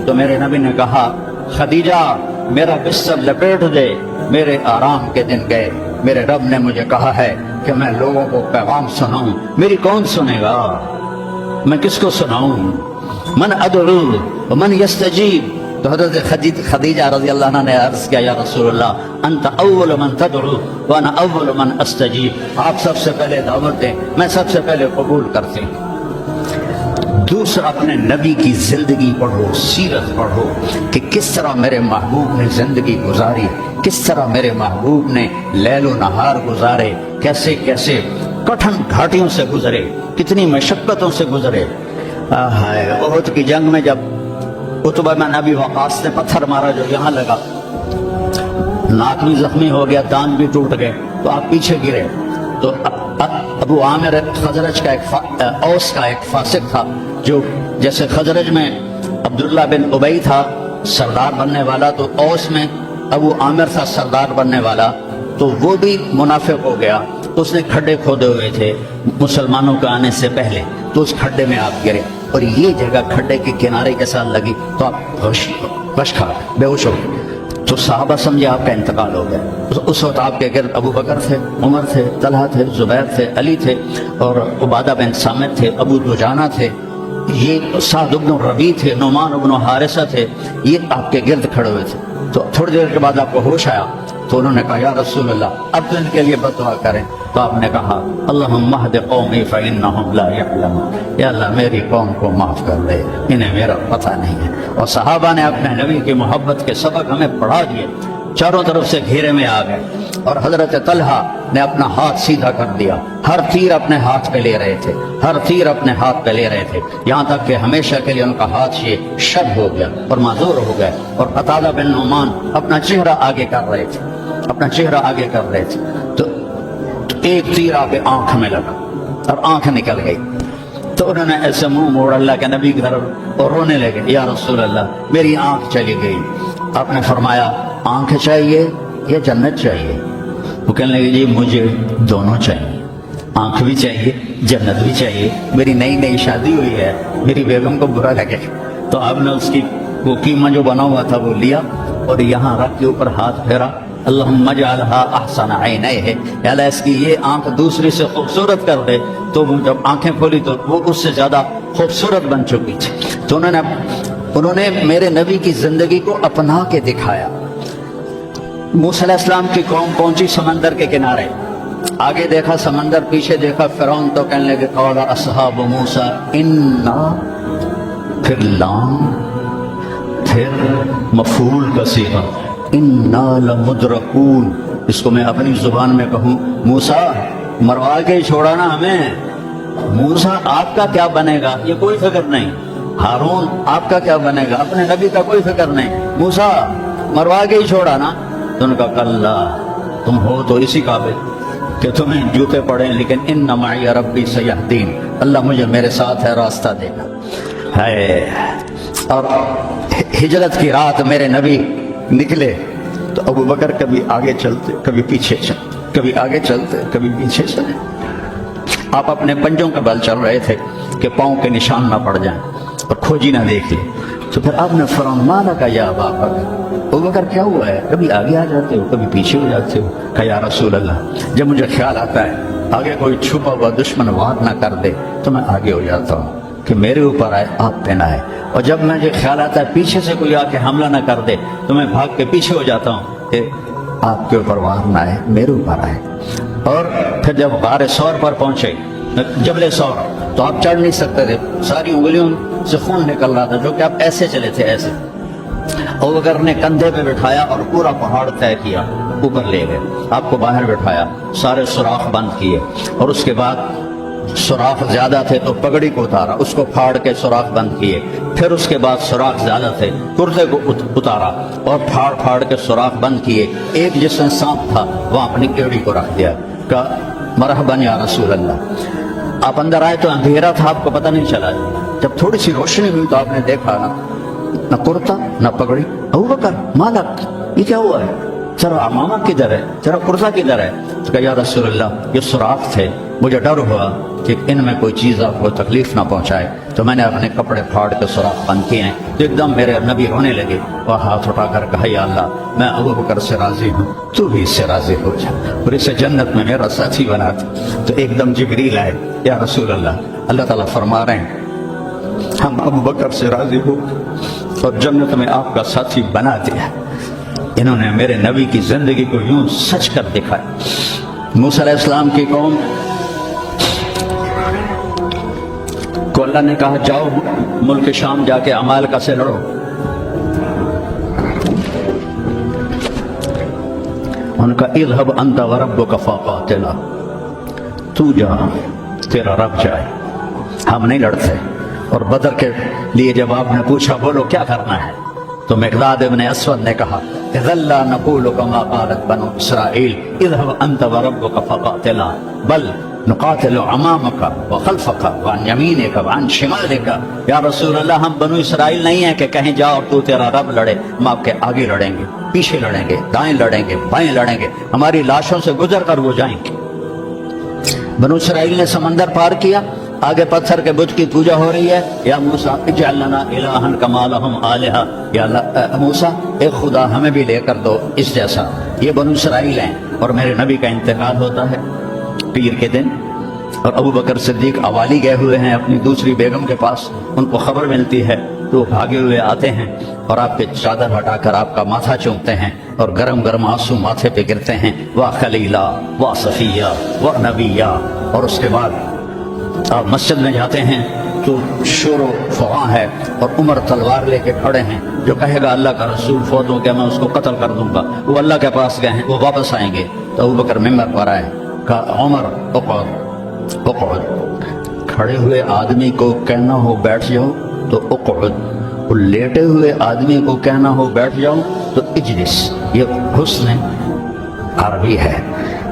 تو میرے نبی نے کہا خدیجہ میرا بستر لپیٹ دے، میرے آرام کے دن گئے، میرے رب نے مجھے کہا ہے کہ میں لوگوں کو پیغام سناؤں، میری کون سنے گا، میں کس کو سناؤں، من ادعو ومن یستجیب۔ تو حضرت خدیجہ رضی اللہ عنہ نے عرض کیا یا رسول اللہ انت اول من تدعو وانا اول من استجیب، آپ سب سے پہلے دعوت دیں، میں سب سے پہلے قبول کرتے ہیں۔ دوسرا اپنے نبی کی زندگی پڑھو، سیرت پڑھو کہ کس طرح میرے محبوب نے زندگی گزاری، کس طرح میرے محبوب نے لیل و نہار گزارے، کیسے کیسے کٹھن گھاٹیوں سے گزرے، کتنی مشقتوں سے گزرے۔ احد کی جنگ میں جب عتبہ بن ابی وقاص نے پتھر مارا جو یہاں لگا، ناک بھی زخمی ہو گیا، دانت بھی ٹوٹ گئے، تو آپ پیچھے گرے، تو ابو عامر خزرج کا اوس کا ایک فاسق تھا، جو جیسے خزرج میں عبداللہ بن ابی تھا سردار بننے والا، تو اوس میں ابو عامر تھا سردار بننے والا، تو وہ بھی منافق ہو گیا، تو اس نے کھڈے کھودے ہوئے تھے مسلمانوں کے آنے سے پہلے، تو اس کھڈے میں آپ گرے، اور یہ جگہ کھڈے کے کنارے کے ساتھ لگی، تو آپ بش کھا بے ہوش ہو گئے۔ تو صحابہ سمجھے آپ کا انتقال ہو گیا۔ اس وقت آپ کے گرد ابو بکر تھے، عمر تھے، طلحہ تھے، زبیر تھے، علی تھے، اور عبادہ بن صامت تھے، ابو دجانہ تھے، یہ سعد بن ربیع تھے، نعمان بن حارثہ تھے، یہ آپ کے گرد کھڑے ہوئے تھے۔ تو تھوڑی دیر کے بعد آپ کو ہوش آیا، تو انہوں نے کہا یا رسول اللہ اب تو ان کے لیے بد دعا کریں۔ تو آپ نے کہا اللہم اہد قومی فإنہم لا یعلمون، یا اللہ میری قوم کو معاف کر دے، انہیں میرا پتہ نہیں ہے۔ اور صحابہ نے اپنے نبی کی محبت کے سبق ہمیں پڑھا دیے، چاروں طرف سے گھیرے میں آ گئے، اور حضرت طلحہ نے اپنا ہاتھ سیدھا کر دیا، ہر تیر اپنے ہاتھ پہ لے رہے تھے، ہر تیر اپنے ہاتھ پہ لے رہے تھے، یہاں تک کہ ہمیشہ کے لیے ان کا ہاتھ یہ شب ہو گیا اور معذور ہو گئے، اور قتادہ بن نعمان اپنا چہرہ آگے کر رہے تھے، اپنا چہرہ آگے کر رہے تھے، تو ایک تیر آ کے آنکھ میں لگا اور آنکھ نکل گئی، تو انہوں نے ایسے منہ موڑ اللہ کے نبی کی طرف اور رونے لگے یا رسول اللہ میری آنکھ چلی گئی۔ آپ نے فرمایا آنکھ چاہیے یا جنت چاہیے؟ وہ کہنے لگے جی مجھے دونوں چاہیے، آنکھ بھی چاہیے، جنت بھی چاہیے، میری نئی نئی شادی ہوئی ہے، میری بیگم کو برا لگے۔ تو آپ نے اس کی وہ قیمہ جو بنا ہوا تھا وہ لیا اور یہاں رکھ کے اوپر ہاتھ پھیرا، اللہم اجعلھا احسن عینیہ، یا اللہ اس کی یہ آنکھ دوسری سے خوبصورت کر دے۔ تو وہ جب آنکھیں کھولی تو وہ اس سے زیادہ خوبصورت بن چکی تھی۔ تو انہوں نے میرے نبی کی زندگی کو اپنا کے دکھایا۔ موسیٰ علیہ السلام کی قوم پہنچی سمندر کے کنارے، آگے دیکھا سمندر، پیچھے دیکھا فرعون، تو کہنے لگے قال اصحاب موسیٰ انا، پھر لام، پھر مفعول کا صیغہ انا لمدرکون۔ اس کو میں اپنی زبان میں کہوں موسیٰ مروا کے ہی چھوڑا نا ہمیں، موسیٰ آپ کا کیا بنے گا یہ کوئی فکر نہیں، ہارون آپ کا کیا بنے گا اپنے نبی کا کوئی فکر نہیں، موسیٰ مروا کے ہی چھوڑا نا۔ تو ان کا کلا، تم ہو تو اسی قابل کہ تمہیں جوتے پڑیں، لیکن ان معی ربی سیہدین، اللہ مجھے میرے ساتھ ہے، راستہ دے گا ہے۔ اور ہجرت کی رات میرے نبی نکلے تو ابو بکر کبھی آگے چلتے کبھی پیچھے چلتے، کبھی آگے چلتے کبھی پیچھے چلے، آپ اپنے پنجوں کے بل چل رہے تھے کہ پاؤں کے نشان نہ پڑ جائیں اور کھوجی نہ دیکھ لیں۔ تو پھر آپ نے فرمایا کا یا ابا بکر، ابو بکر کیا ہوا ہے، کبھی آگے آ جاتے ہو کبھی پیچھے ہو جاتے ہو؟ کہ یا رسول اللہ جب مجھے خیال آتا ہے آگے کوئی چھپا ہوا دشمن وار نہ کر دے تو میں آگے ہو جاتا ہوں کہ میرے اوپر آئے، آپ پہ نہ آئے، اور جب مجھے خیال آتا ہے پیچھے سے کوئی آ کے حملہ نہ کر دے تو میں بھاگ کے پیچھے ہو جاتا ہوں کہ آپ کے اوپر وار نہ آئے، میرے اوپر آئے۔ اور پھر جب غار ثور پر پہنچے، جبل ثور، تو آپ چڑھ نہیں سکتے تھے، ساری انگلیوں سے خون نکل رہا تھا، جو کہ آپ ایسے چلے تھے ایسے۔ ابو بکر نے کندھے پہ بٹھایا اور پورا پہاڑ طے کیا، اوپر لے گئے، آپ کو باہر بٹھایا، سارے سوراخ بند کیے، اور اس کے بعد سوراخ زیادہ تھے تو پگڑی کو اتارا، اس کو پھاڑ کے سوراخ بند کیے، پھر اس کے بعد سوراخ زیادہ تھے، کرتے کو اتارا اور پھاڑ پھاڑ کے سوراخ بند کیے، ایک جس میں سانپ تھا وہاں اپنی کیڑی کو رکھ دیا، کہا مرحبا یا رسول اللہ۔ آپ اندر آئے تو اندھیرا تھا، آپ کو پتہ نہیں چلا، جب تھوڑی سی روشنی ہوئی تو آپ نے دیکھا نہ کرتا نہ پگڑی۔ ابو بکر مالک، یہ کیا ہوا ہے، ذرا امامہ کدھر ہے، ذرا کرتا کدھر ہے؟ تو کہا یا رسول اللہ یہ سوراخ تھے، مجھے ڈر ہوا کہ ان میں کوئی چیز آپ کو تکلیف نہ پہنچائے، تو میں نے اپنے کپڑے پھاڑ کے سوراخ بند کیے ہیں۔ تو ایک دم میرے نبی رونے لگے اور ہاتھ اٹھا کر کہا یا اللہ میں ابو بکر سے راضی ہوں، تو بھی اس سے راضی ہو جا اور اسے جنت میں میرا ساتھی بنا دے۔ تو ایک دم جبریل آئے، یا رسول اللہ تعالیٰ فرما رہے ہیں ہم ابو بکر سے راضی ہو اور جنت میں آپ کا ساتھی بنا دیا۔ انہوں نے میرے نبی کی زندگی کو یوں سچ کر دکھایا۔ موسیٰ علیہ السلام کی قوم کو اللہ نے کہا جاؤ ملک شام جا کے عمالقہ سے لڑو۔ ان کا اذهب انت وربك فقاتلا، تو جا تیرا رب جائے، ہم نہیں لڑتے۔ اور بدر کے لیے جب آپ نے پوچھا بولو کیا کرنا ہے، تو مقداد ابن اسود نے کہا اذا لا نقول كما قالت بنو اسرائیل اذهب انت وربك فقاتلا بل نقاتل امامك وخلفك وعن يمينك وعن شمالك۔ یا رسول اللہ ہم بنو اسرائیل نہیں ہیں کہ کہیں جاؤ اور تو تیرا رب لڑے، ہم آپ کے آگے لڑیں گے، پیچھے لڑیں گے، دائیں لڑیں گے، بائیں لڑیں گے، ہماری لاشوں سے گزر کر وہ جائیں گے۔ بنو اسرائیل نے سمندر پار کیا، آگے پتھر کے بت کی پوجا ہو رہی ہے۔ یا موسیٰ اجعل لنا الہا کما لہم آلہہ، یا اللہ موسیٰ ایک خدا ہمیں بھی لے کر دو اس جیسا۔ یہ بنو اسرائیل ہیں اور میرے نبی کا انتقال ہوتا ہے پیر کے دن، اور ابو بکر صدیق اوالی گئے ہوئے ہیں اپنی دوسری بیگم کے پاس، ان کو خبر ملتی ہے تو بھاگے ہوئے آتے ہیں اور آپ کے چادر ہٹا کر آپ کا ماتھا چومتے ہیں اور گرم گرم آنسو ماتھے پہ گرتے ہیں، واہ خلیلہ واہ صفیہ واہ نبیہ۔ اور اس کے بعد آپ مسجد میں جاتے ہیں تو شور و فغاں ہے اور عمر تلوار لے کے کھڑے ہیں، جو کہے گا اللہ کا رسول فوت ہو گیا میں اس کو قتل کر دوں گا، وہ اللہ کے پاس گئے ہیں، وہ واپس آئیں گے۔ تو ابو بکر ممبر پر آئے، کہا عمر اقعد اقعد، کھڑے ہوئے آدمی کو کہنا ہو بیٹھ جاؤ تو اقعد، اور لیٹے ہوئے آدمی کو کہنا ہو بیٹھ جاؤ تو اجلس۔ یہ حسن عربی ہے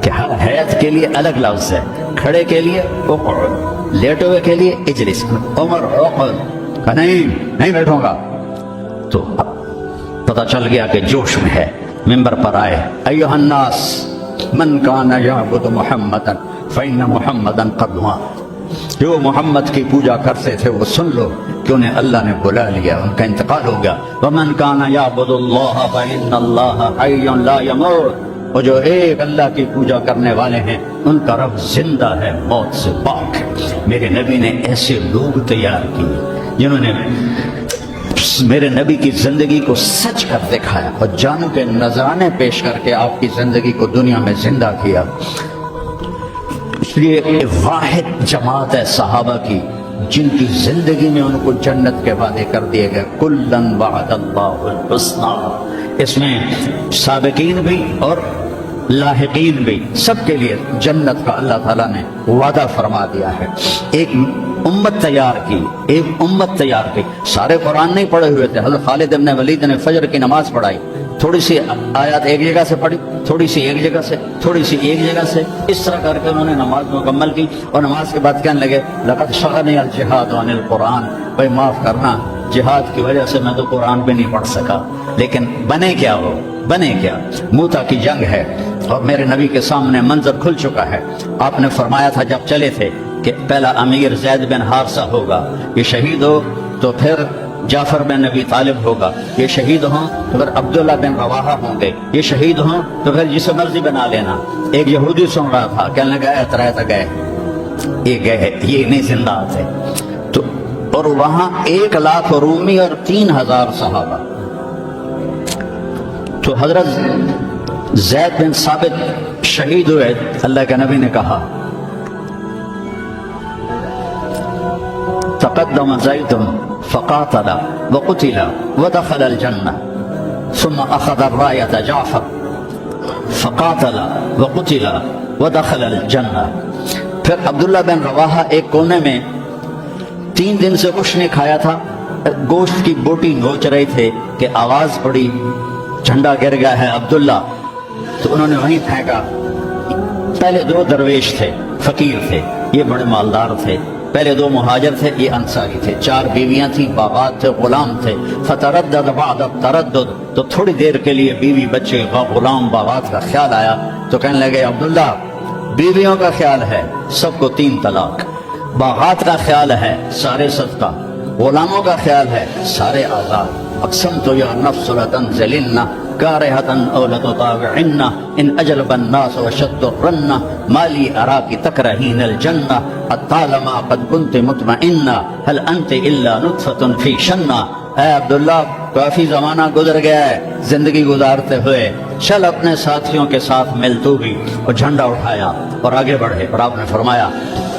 کہ ہر حیت کے لیے الگ لفظ ہے، کھڑے کے لیے اقعد، لیٹے ہوئے کے لیے اجلس۔ عمر اقعد، کہا نہیں بیٹھوں گا۔ تو پتہ چل گیا کہ جوش میں ہے، ممبر پر آئے، ایھا الناس من کان یعبد محمدا فإن محمدا قد مات، جو محمد کی پوجا کرتے تھے وہ سن لو کہ انہیں اللہ نے بلا لیا، ان کا انتقال ہو گیا۔ ومن کان یعبد اللہ فإن اللہ حی لا یموت، اور جو ایک اللہ کی پوجا کرنے والے ہیں ان کا رب زندہ ہے، موت سے پاک ہے۔ میرے نبی نے ایسے لوگ تیار کیے جنہوں نے میرے نبی کی زندگی کو سچ کر دکھایا اور جانوں کے نذرانے پیش کر کے آپ کی زندگی کو دنیا میں زندہ کیا۔ اس لیے واحد جماعت ہے صحابہ کی جن کی زندگی میں ان کو جنت کے وعدے کر دیے گئے، کلن وعد اللہ الحسنی۔ اس میں سابقین بھی اور لاحقین بھی، سب کے لیے جنت کا اللہ تعالیٰ نے وعدہ فرما دیا ہے۔ ایک امت تیار کی، ایک امت تیار کی۔ سارے قرآن نہیں پڑھے ہوئے تھے، حضرت خالد بن ولید نے فجر کی نماز پڑھائی، تھوڑی سی آیات ایک جگہ سے پڑھی، تھوڑی سی ایک جگہ سے، تھوڑی سی ایک جگہ سے، اس طرح کر کے انہوں نے نماز مکمل کی۔ اور نماز کے بعد کہنے لگے لقد شغلنی الجہاد عن القرآن، بھائی معاف کرنا جہاد کی وجہ سے میں تو قرآن بھی نہیں پڑھ سکا، لیکن بنے کیا ہو، بنے کیا، موتا کی جنگ ہے اور میرے نبی کے سامنے منظر کھل چکا ہے۔ آپ نے فرمایا تھا جب چلے تھے کہ پہلا امیر زید بن حارثہ ہوگا، یہ شہید ہو تو پھر جعفر بن ابی طالب ہوگا، یہ شہید ہوں تو پھر عبداللہ بن رواحہ ہوں گے، یہ شہید ہوں تو پھر جسے مرضی بنا لینا۔ ایک یہودی سن رہا تھا، کہنے لگا اعتراض گئے، یہ گئے، یہ نہیں زندہ تھے۔ تو اور وہاں 1,00,000 رومی اور 3,000 صحابہ۔ تو حضرت زید بن ثابت شہید ہوئے، اللہ کے نبی نے کہا تقدم زید فقاتل وقتل ودخل الجنہ ثم اخذ الراية جعفر فقاتل وقتل ودخل الجنہ۔ پھر عبداللہ بن رواحہ ایک کونے میں 3 دن سے کچھ نہیں کھایا تھا، گوشت کی بوٹی نوچ رہے تھے کہ آواز پڑی جھنڈا گر گیا ہے عبداللہ، تو انہوں نے وہیں پھینکا۔ پہلے 2 درویش تھے، فقیر تھے، یہ بڑے مالدار تھے۔ پہلے 2 مہاجر تھے، یہ انصاری تھے، 4 بیویاں تھیں، باغات تھے، غلام تھے۔ فتردد بعد التردد، تو تھوڑی دیر کے لیے بیوی بچے غلام باغات کا خیال آیا، تو کہنے لگے عبداللہ بیویوں کا خیال ہے سب کو 3 طلاق، باغات کا خیال ہے سارے صدقہ، غلاموں کا خیال ہے سارے آزاد۔ اقسمت یا نفس لتنزلن كارهة أو لتطاوعن إن أجلب الناس وشد الرن ما لي أراك تكرهين الجنة طالما قد كنت مطمئنة هل أنت إلا نطفة في شنة۔ اے عبداللہ کافی زمانہ گزر گیا ہے زندگی گزارتے ہوئے، چل اپنے ساتھیوں کے ساتھ مل تو بھی۔ اور جھنڈا اٹھایا اور آگے بڑھے، اور آپ نے فرمایا،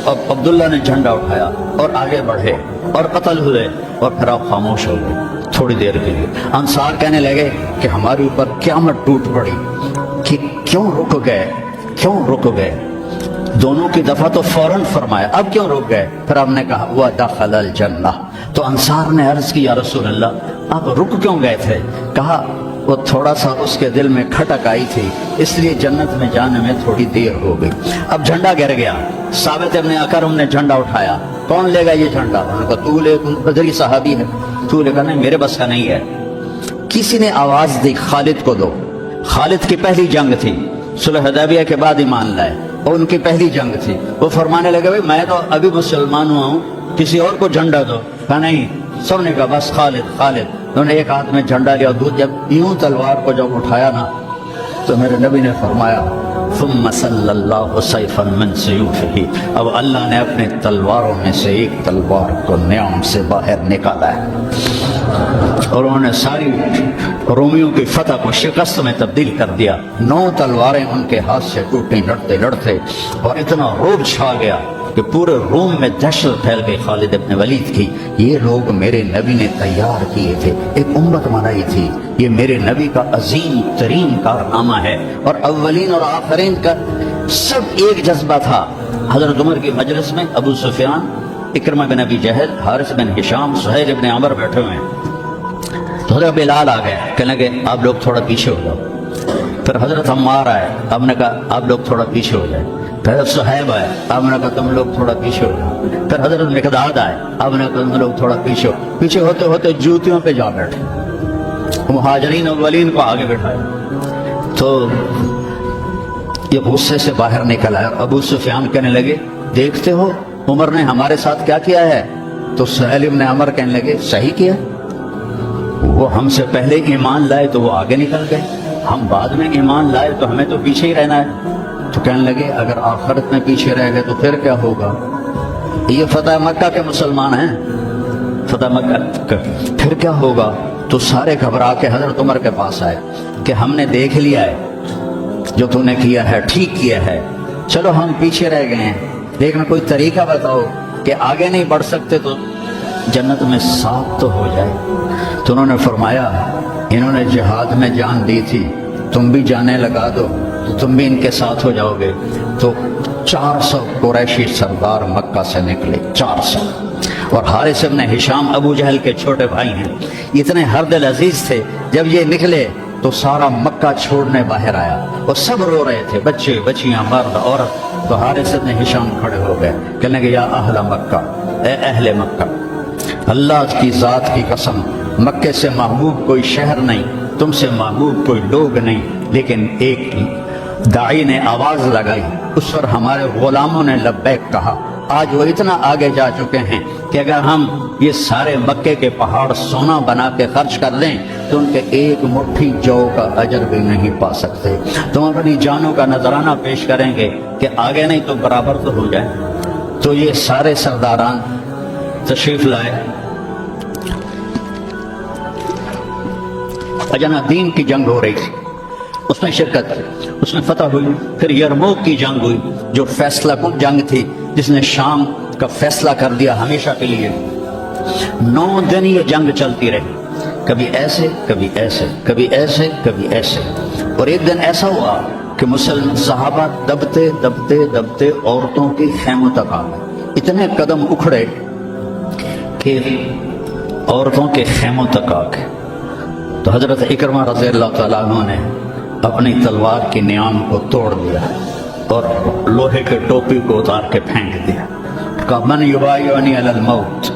اور عبداللہ نے جھنڈا اٹھایا اور آگے بڑھے اور قتل ہوئے، اور پھر آپ خاموش ہو گئے تھوڑی دیر کے لیے۔ انصار کہنے لگے کہ ہمارے اوپر قیامت ٹوٹ پڑی کہ کیوں رک گئے۔ دونوں کی دفعہ تو فوراً فرمایا، اب کیوں رک گئے؟ پھر آپ نے کہا وَدَخَلَ الْجَنَّةَ۔ تو انصار نے عرض کی، یا رسول اللہ آپ رک کیوں گئے تھے؟ کہا وہ تھوڑا سا اس کے دل میں کھٹک آئی تھی، اس لیے جنت میں جانے میں تھوڑی دیر ہو گئی۔ اب جھنڈا گر گیا، ثابت ابن اکرم نے جھنڈا اٹھایا، کون لے گا یہ جھنڈا؟ انہوں نے کہا تو لے، تو بدری صحابی ہے، تو لے گا۔ نہیں، میرے بس کا نہیں ہے۔ کسی نے آواز دی خالد کو دو۔ خالد کی پہلی جنگ تھی، صلح حدیبیہ کے بعد ایمان لائے، اور ان کی پہلی جنگ تھی۔ وہ فرمانے لگے بھائی میں تو ابھی مسلمان ہوا ہوں، کسی اور کو جھنڈا دو۔ کہا نہیں، سب نے کہا بس خالد۔ انہوں نے ایک ہاتھ میں جھنڈا لیا، جب یوں تلوار کو جب اٹھایا نا تو میرے نبی نے فرمایا ثم صلی اللہ سیفا من سیوفہ، اب اللہ نے اپنے تلواروں میں سے ایک تلوار کو نیام سے باہر نکالا ہے، اور انہوں نے ساری رومیوں کی فتح کو شکست میں تبدیل کر دیا۔ 9 تلواریں ان کے ہاتھ سے ٹوٹیں لڑتے، اور اتنا رعب چھا گیا کہ پورے روم میں دہشت پھیل گئی خالد ابن ولید کی۔ یہ لوگ میرے نبی نے تیار کیے تھے، ایک امت بنائی تھی، یہ میرے نبی کا عظیم ترین کارنامہ ہے، اور اولین اور آخرین کا سب ایک جذبہ تھا۔ حضرت عمر کی مجلس میں ابو سفیان، اکرمہ بن ابی جہل، حارث بن ہشام، سہیل بن عمر بیٹھے ہوئے ہیں، تو حضرت بلال آ گئے، کہنے لگے آپ لوگ تھوڑا پیچھے ہو جاؤ۔ پھر حضرت عمار آئے، آپ نے کہا آپ لوگ تھوڑا پیچھے ہو جائے۔ پھر حضرت صہیب آئے، آپ نے کہا تم لوگ تھوڑا پیچھے ہو جاؤ۔ پھر حضرت مقداد آئے، آپ نے کہا تم لوگ تھوڑا پیچھے ہوتے ہوتے جوتیوں پہ جا بیٹھے، مہاجرین اولین کو آگے بٹھایا۔ تو یہ غصے سے باہر نکل آیا۔ ابو سفیان کہنے لگے دیکھتے ہو عمر نے ہمارے ساتھ کیا کیا ہے؟ تو سہیل بن عمر کہنے لگے صحیح کیا، وہ ہم سے پہلے ایمان لائے تو وہ آگے نکل گئے، ہم بعد میں ایمان لائے تو ہمیں تو پیچھے ہی رہنا ہے۔ تو کہنے لگے اگر آخرت میں پیچھے رہ گئے تو پھر کیا ہوگا؟ یہ فتح مکہ کے مسلمان ہیں، فتح مکہ پھر کیا ہوگا؟ تو سارے گھبرا کے حضرت عمر کے پاس آئے کہ ہم نے دیکھ لیا ہے جو تم نے کیا ہے ٹھیک کیا ہے، چلو ہم پیچھے رہ گئے ہیں، لیکن کوئی طریقہ بتاؤ کہ آگے نہیں بڑھ سکتے تو جنت میں ساتھ تو ہو جائے۔ تو انہوں نے فرمایا انہوں نے جہاد میں جان دی تھی، تم بھی جانے لگا دو تو تم بھی ان کے ساتھ ہو جاؤ گے۔ تو 400 قریشی سردار مکہ سے نکلے، 400، اور حارث بن ہشام ابو جہل کے چھوٹے بھائی ہیں، اتنے ہر دل عزیز تھے۔ جب یہ نکلے تو سارا مکہ چھوڑنے باہر آیا، اور سب رو رہے تھے، بچے بچیاں مرد عورت۔ تو حارث بن ہشام کھڑے ہو گئے، کہنے لگے یا اہل مکہ، اے اہل مکہ، اللہ کی ذات کی قسم مکے سے محبوب کوئی شہر نہیں، تم سے محبوب کوئی لوگ نہیں، لیکن ایک داعی نے آواز لگائی، اس پر ہمارے غلاموں نے لبیک کہا۔ آج وہ اتنا آگے جا چکے ہیں کہ اگر ہم یہ سارے مکے کے پہاڑ سونا بنا کے خرچ کر دیں تو ان کے ایک مٹھی جو کا اجر بھی نہیں پا سکتے۔ تم اپنی جانوں کا نذرانہ پیش کریں گے کہ آگے نہیں تو برابر تو ہو جائے۔ تو یہ سارے سرداران تشریف لائے۔ اجنا دین کی جنگ ہو رہی تھی، اس میں شرکت کی، اس میں فتح ہوئی۔ پھر یرموک کی جنگ ہوئی جو فیصلہ کن جنگ تھی، جس نے شام کا فیصلہ کر دیا ہمیشہ کے لیے۔ 9 دن یہ جنگ چلتی رہی، کبھی ایسے کبھی ایسے، کبھی ایسے کبھی ایسے، اور ایک دن ایسا ہوا کہ مسلم صحابہ دبتے دبتے دبتے عورتوں کی خیموں تک آ گئے، اتنے قدم اکھڑے کہ عورتوں کے خیموں تک آ گئے۔ تو حضرت اکرمہ رضی اللہ تعالیٰ عنہ نے اپنی تلوار کی نیام کو توڑ دیا اور لوہے کے ٹوپی کو اتار کے پھینک دیا، کہا من یبایعنی علی الموت،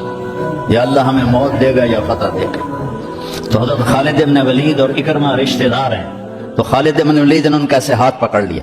یا اللہ ہمیں موت دے گا یا فتح دے گا۔ تو حضرت خالد بن ولید اور اکرمہ رشتہ دار ہیں، تو خالد بن ولید نے ان کا سے ہاتھ پکڑ لیا،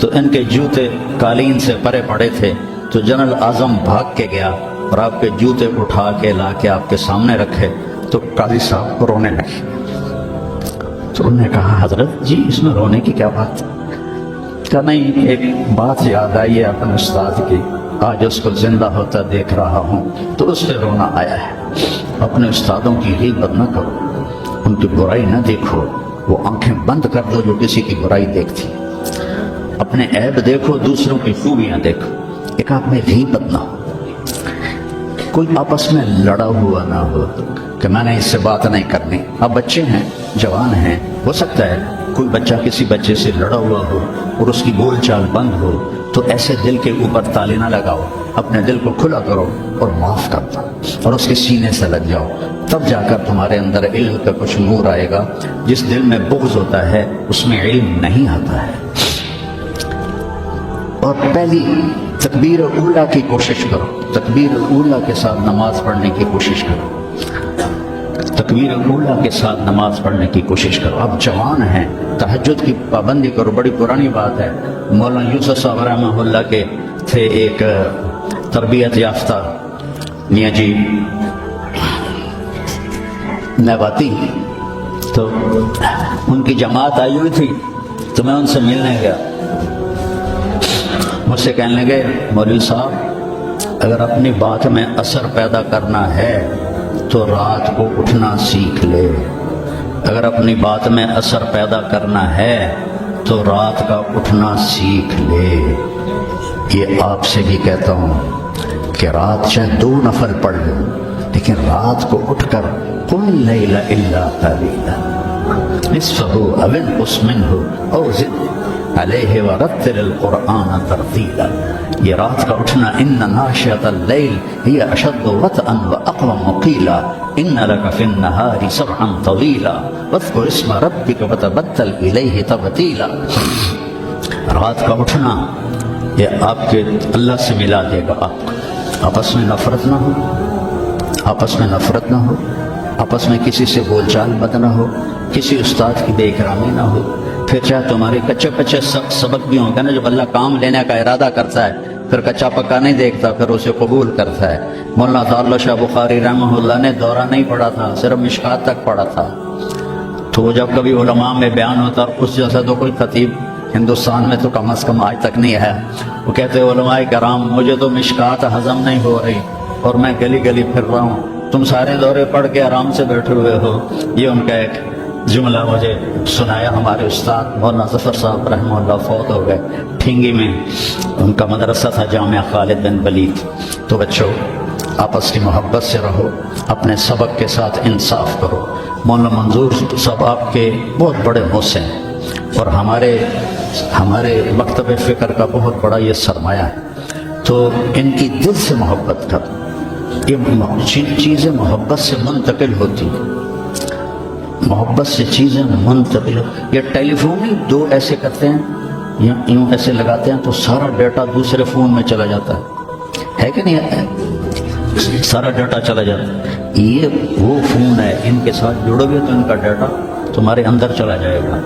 تو ان کے جوتے قالین سے پرے پڑے تھے، تو جنرل اعظم بھاگ کے گیا اور آپ کے جوتے اٹھا کے لا کے آپ کے سامنے رکھے، تو قاضی صاحب رونے لگے۔ تو انہوں نے کہا حضرت جی اس میں رونے کی کیا بات؟ کہا نہیں، ایک بات یاد آئی ہے اپنے استاد کی، آج اس کو زندہ ہوتا دیکھ رہا ہوں تو اس سے رونا آیا ہے۔ اپنے استادوں کی غیبت نہ کرو، ان کی برائی نہ دیکھو، وہ آنکھیں بند کر دو جو کسی کی برائی دیکھتی، اپنے عیب دیکھو، دوسروں کی خوبیاں دیکھو، ایک آپ میں غیبت نہ ہو، کوئی آپس میں لڑا ہوا نہ ہو کہ میں نے اس سے بات نہیں کرنی۔ اب بچے ہیں، جوان ہیں، ہو سکتا ہے کوئی بچہ کسی بچے سے لڑا ہوا ہو اور اس کی بول چال بند ہو، تو ایسے دل کے اوپر تالے نہ لگاؤ، اپنے دل کو کھلا کرو اور معاف کر دو اور اس کے سینے سے لگ جاؤ، تب جا کر تمہارے اندر علم کا کچھ نور آئے گا۔ جس دل میں بغض ہوتا ہے اس میں علم نہیں آتا ہے۔ اور پہلی تکبیر اولا کی کوشش کرو، تکبیر اولا کے ساتھ نماز پڑھنے کی کوشش کرو، تکبیر اولا کے ساتھ نماز پڑھنے کی کوشش کرو۔ اب جوان ہیں، تہجد کی پابندی کرو، بڑی پرانی بات ہے۔ مولانا یوسف صاحب رحمہ اللہ کے تھے ایک تربیت یافتہ میاں جی نباتی، تو ان کی جماعت آئی ہوئی تھی، تو میں ان سے ملنے گیا، مجھ سے کہنے لگے مولوی صاحب اگر اپنی بات میں اثر پیدا کرنا ہے تو رات کو اٹھنا سیکھ لے، اگر اپنی بات میں اثر پیدا کرنا ہے تو رات کا اٹھنا سیکھ لے۔ یہ آپ سے بھی کہتا ہوں کہ رات چاہے 2 نفل پڑھ لو، لیکن رات کو اٹھ کر قل اللیل الا قلیلا نصفہ او انقص منہ او زد علیہ ورتل القرآن ترتیلا۔ یہ رات کا اٹھنا، ان ناشئۃ اللیل ہی اشد وطئا واقوم قیلا ان لک فی النہار سبحا طویلا واذکر اسم ربک وتبتل الیہ تبتیلا۔ رات کا اٹھنا یہ آپ کے اللہ سے ملا دے گا آپ کو۔ آپس میں نفرت نہ ہو، آپس میں نفرت نہ ہو، آپس میں کسی سے بول چال بد نہ ہو، کسی استاد کی بے اکرامی نہ ہو۔ پھر چاہے تمہارے کچے پچے سبق بھی ہوں گے نا، جب اللہ کام لینے کا ارادہ کرتا ہے پھر کچا پکا نہیں دیکھتا، پھر اسے قبول کرتا ہے۔ مولانا تعالی شاہ بخاری رحمہ اللہ نے دورہ نہیں پڑھا تھا، صرف مشکات تک پڑھا تھا، تو وہ جب کبھی علماء میں بیان ہوتا، اس جیسا تو کوئی خطیب ہندوستان میں تو کم از کم آج تک نہیں ہے۔ وہ کہتے علماء کرام مجھے تو مشکات ہضم نہیں ہو رہی اور میں گلی گلی پھر رہا ہوں، تم سارے دورے پڑھ کے آرام سے بیٹھے ہوئے ہو۔ یہ ان کا ایک جملہ مجھے سنایا ہمارے استاد مولانا ظفر صاحب رحمہ اللہ، فوت ہو گئے۔ ٹھنگی میں ان کا مدرسہ تھا جامعہ خالد بن ولید۔ تو بچوں آپس کی محبت سے رہو، اپنے سبق کے ساتھ انصاف کرو۔ مولانا منظور صاحب آپ کے بہت بڑے محسن ہیں اور ہمارے مکتب فکر کا بہت بڑا یہ سرمایہ ہے، تو ان کی دل سے محبت کرو۔ یہ چیزیں محبت سے منتقل ہوتی ہیں، محبت سے چیزیں منتقل۔ یہ ٹیلی فون ہی 2 ایسے کرتے ہیں یا یوں ایسے لگاتے ہیں تو سارا ڈیٹا دوسرے فون میں چلا جاتا ہے کہ نہیں ہے؟ سارا ڈیٹا چلا جاتا ہے۔ یہ وہ فون ہے، ان کے ساتھ جڑو گے تو ان کا ڈیٹا تمہارے اندر چلا جائے گا،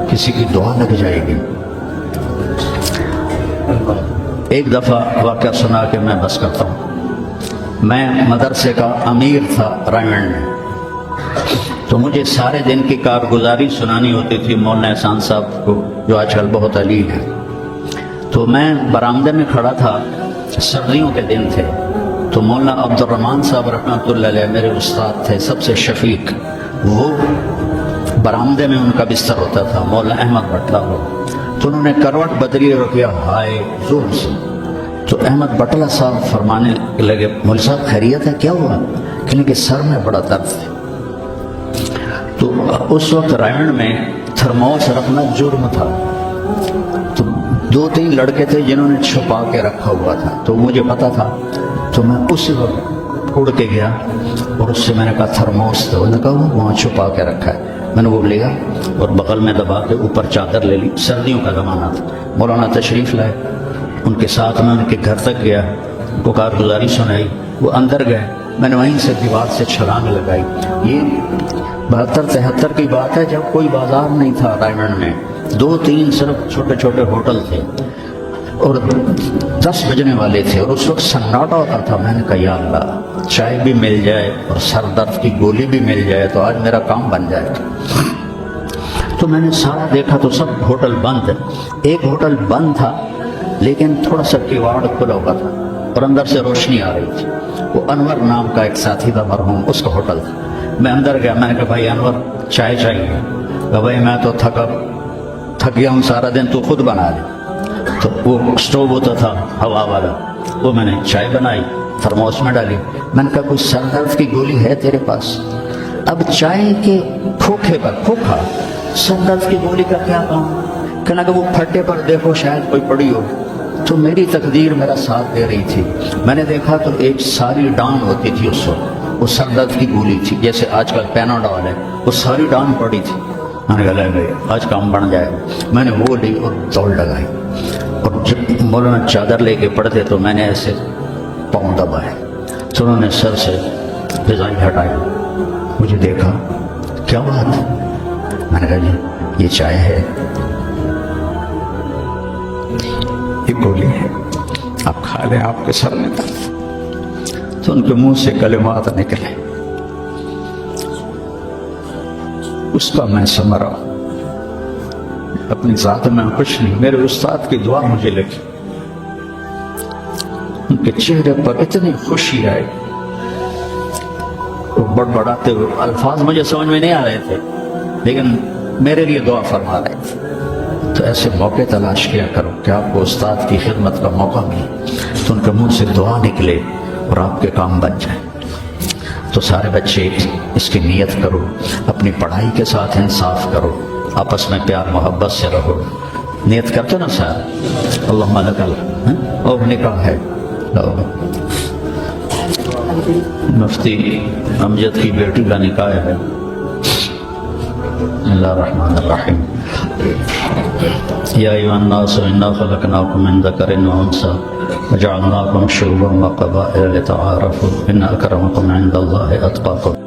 کسی کی دعا لگ جائے گی۔ ایک دفعہ واقعہ سنا کہ میں بس کرتا ہوں۔ میں مدرسے کا امیر تھا رائمنڈ میں، تو مجھے سارے دن کی کارگزاری سنانی ہوتی تھی مولانا احسان صاحب کو، جو آج کل بہت علیل ہے۔ تو میں برآمدے میں کھڑا تھا، سردیوں کے دن تھے، تو مولانا عبد الرحمن صاحب رحمۃ اللہ علیہ میرے استاد تھے، سب سے شفیق، وہ برآمدے میں ان کا بستر ہوتا تھا، مولانا احمد بٹلہ ہو، تو انہوں نے کروٹ بدلی اور کیا ہائے زور سے، تو احمد بٹلہ صاحب فرمانے لگے مولوی صاحب خیریت ہے، کیا ہوا؟ کہنے کہ سر میں بڑا درد ہے۔ تو اس وقت رائمنڈ میں تھرموس رکھنا جرم تھا، تو 2-3 لڑکے تھے جنہوں نے چھپا کے رکھا ہوا تھا، تو مجھے پتا تھا، تو میں اسی وقت اڑ کے گیا اور اس سے میں نے کہا تھرموس تھا، انہوں نے کہا وہ وہاں چھپا کے رکھا ہے۔ میں نے وہ لیا اور بغل میں دبا کے اوپر چادر لے لی، سردیوں کا زمانہ تھا، مولانا تشریف لائے، ان کے ساتھ میں ان کے گھر تک گیا، ان کو کارگزاری سنائی، وہ اندر گئے، میں نے وہیں سے دیوار سے چھلانگ لگائی. یہ 72-73 کی بات ہے جب کوئی بازار نہیں تھا رائمنڈ میں, 2-3 صرف چھوٹے چھوٹے ہوٹل تھے اور 10 بجنے والے تھے اور اس وقت سناٹا ہوتا تھا. میں نے کہا یا اللہ چائے بھی مل جائے اور سر درد کی گولی بھی مل جائے تو آج میرا کام بن جائے. تو میں نے سارا دیکھا تو سب ہوٹل بند ہے. ایک ہوٹل بند تھا لیکن تھوڑا سا کیواڑ کھلا ہوا تھا اور اندر سے روشنی آ رہی تھی. وہ انور نام کا ایک ساتھی تھا مرحوم, اس کا ہوٹل تھا. میں اندر گیا, میں نے کہا بھائی انور چائے چاہیے. کہا بھائی میں تو تھک گیا ہوں سارا دن, تو خود بنا لے. تو وہ اسٹوو ہوتا تھا ہوا والا, وہ میں نے چائے بنائی, تھرموس میں ڈالی. میں نے کہا کوئی سر درد کی گولی ہے تیرے پاس؟ اب چائے کے کھوکھے پر کھوکھا, سر درد کی گولی کا کیا کام؟ کہنا کہ وہ پھٹے پر دیکھو شاید کوئی پڑی ہو. تو میری تقدیر میرا ساتھ دے رہی تھی. میں نے دیکھا تو ایک ساری ڈان ہوتی تھی اس وقت, وہ سر درد کی گولی تھی جیسے آج کل پیناڈول ہے, وہ ساری ڈان پڑی تھی. میں نے کہا لے آج کام بن جائے. میں نے وہ لی اور دوڑ لگائی, اور جب مولانا چادر لے کے پڑھتے تو میں نے ایسے پاؤں دبائے تو انہوں نے سر سے رضائی ہٹائی, مجھے دیکھا, کیا بات ہے؟ میں نے کہا جی یہ چائے ہے, یہ گولی ہے, آپ کھا لیں, آپ کے سر میں درد. تو ان کے منہ سے کلمات نکلے, اس کا میں ثمرہ اپنی ذات میں خوش نہیں, میرے استاد کی دعا مجھے لگی. ان کے چہرے پر اتنی خوشی آئی, وہ بڑبڑاتے ہوئے, الفاظ مجھے سمجھ میں نہیں آ رہے تھے لیکن میرے لیے دعا فرما رہے تھے. تو ایسے موقع تلاش کیا کرو کہ آپ کو استاد کی خدمت کا موقع ملے تو ان کے منہ سے دعا نکلے اور آپ کے کام بن جائیں. تو سارے بچے اس کی نیت کرو, اپنی پڑھائی کے ساتھ انصاف کرو, آپس میں پیار محبت سے رہو. نیت کرتے نا سر, اللہم لک اور نکاح ہے. مفتی امجد کی بیٹی کا نکاح ہے. بسم اللہ الرحمن الرحیم. یا ایھا الناس انا خلقناکم من ذکر و انثی وجعلناکم شعوبا وقبائل لتعارفوا ان اکرمکم عند اللہ اتقاکم.